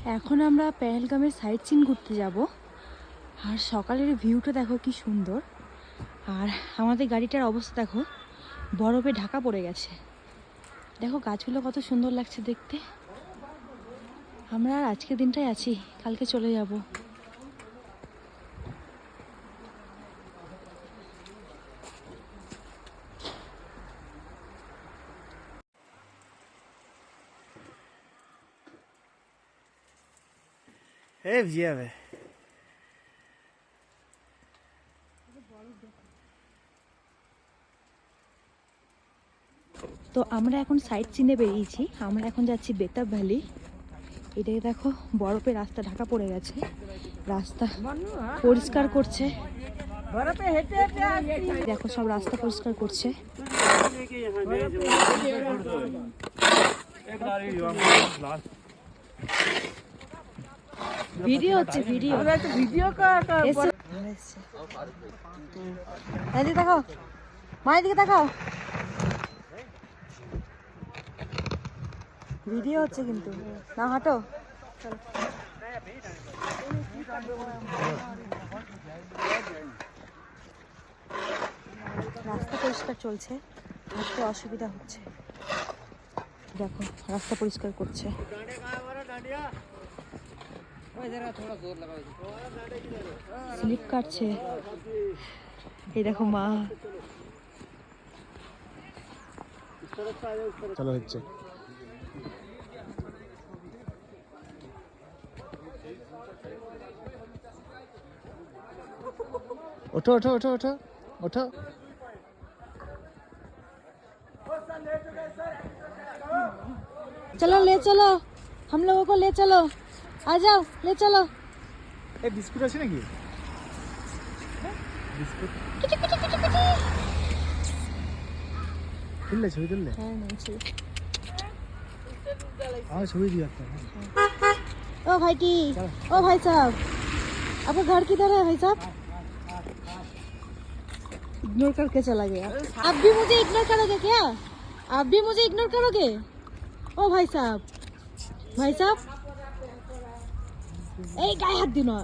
এখন আমরা পেহেলগামের site scene ঘুরতে যাব। আর সকালের ভিউটা দেখো কি সুন্দর। আর আমাদের গাড়িটার অবস্থা দেখো, বরফে ঢাকা পড়ে গেছে। দেখো গাছগুলো কত সুন্দর লাগছে দেখতে। আমরা আর আজকের দিনটাই আছি, কালকে চলে যাব। যাবে তো আমরা এখন সাইট সিনে বেরিয়েছি। আমরা এখন যাচ্ছি বেতাব ভ্যালি। এটাকে দেখো, বরফে রাস্তা ঢাকা পড়ে গেছে, রাস্তা পরিষ্কার করছে। দেখো সব রাস্তা পরিষ্কার করছে। ভিডিও হচ্ছে, ভিডিও এদিকে দেখাও, মায়ের দিকে দেখাও। ভিডিও হচ্ছে কিন্তু না, হাঁটো। রাস্তা পরিষ্কার চলছে, হাঁটতে অসুবিধা হচ্ছে। দেখো রাস্তা পরিষ্কার করছে। স্লিপ কাটছে। এই দেখো মা। চলো হচ্ছে ওঠো ওঠো ওঠো ওঠো ওঠো। चलो ले चलो, हम लोगों को ले चलो, आ जाओ ले चलो। এই বিস্কুট আছে নাকি? বিস্কুট তুললে, ছবি তুললে? হ্যাঁ নিয়েছি। আমার ছবি দিয়ে একটা। ओ भाई की, ओ भाई साहब, आपका घर किधर है भाई साहब? इग्नोर करके चला गया। आप भी मुझे इग्नोर करोगे क्या? आप भी मुझे इग्नोर करोगे? ओ भाई साहब, भाई साहब, ए गाय हाथ दिनो।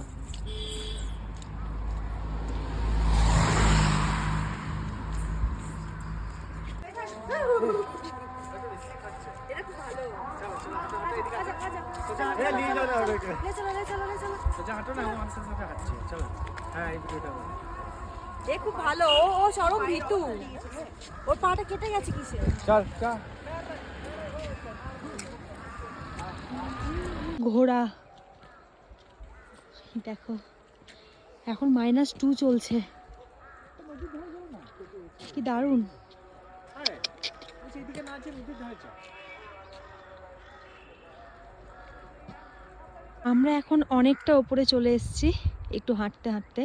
এ খুব ভালো। ও সরম ভিতু, ওর পাটা কেটে গেছে কিসে। চল চল। ঘোড়া দেখো, এখন -2 চলছে। কি দারুণ। আমরা এখন অনেকটা উপরে চলে এসেছি, একটু হাঁটতে হাঁটতে।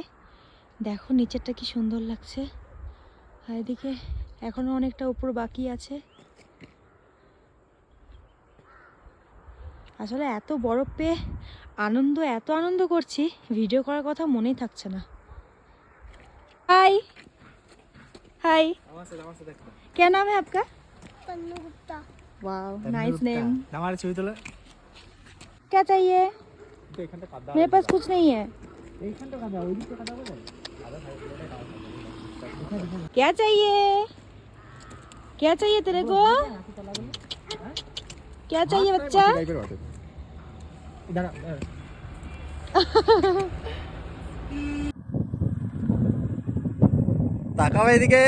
দেখো নিচেরটা কি সুন্দর লাগছে। আর এদিকে এখনো অনেকটা উপর বাকি আছে। আসলে এত বরফ পেয়ে এত আনন্দ করছি, ভিডিও করার কথা মনেই থাকছে না। हाय हाय, क्या नाम है आपका? Tannu Gupta. Wow nice name. हमारे छवि তোলে। क्या चाहिए? मेरे पास कुछ नहीं है। क्या चाहिए? क्या चाहिए तेरे को? क्या चाहिए बच्चा? তাকাও এদিকে।